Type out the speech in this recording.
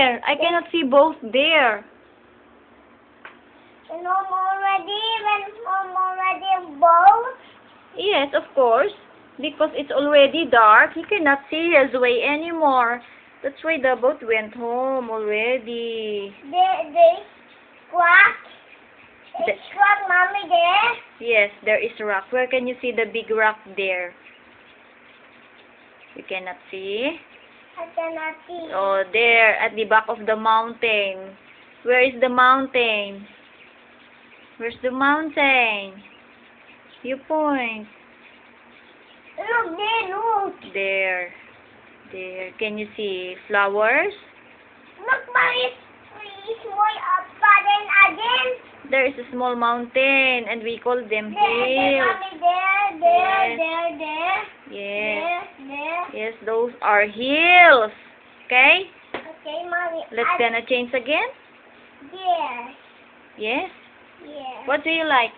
There. I cannot see both there. And Mom already both. Yes, of course. Because it's already dark, he cannot see his way anymore. That's why the boat went home already. They crack. It's crack, Mommy, there. Yes, there is a rock. Where can you see the big rock there? You cannot see? I cannot see. Oh, there, at the back of the mountain. Where is the mountain? Where's the mountain? You point. Look there, look. There. There. Can you see flowers? Look, Mommy, it's small garden again. There is a small mountain and we call them There, hills. Mommy, there. Yes. There. Yes, those are hills. Okay? Okay, Mommy. Let's gonna change again? Yes. Yes? Yes. What do you like?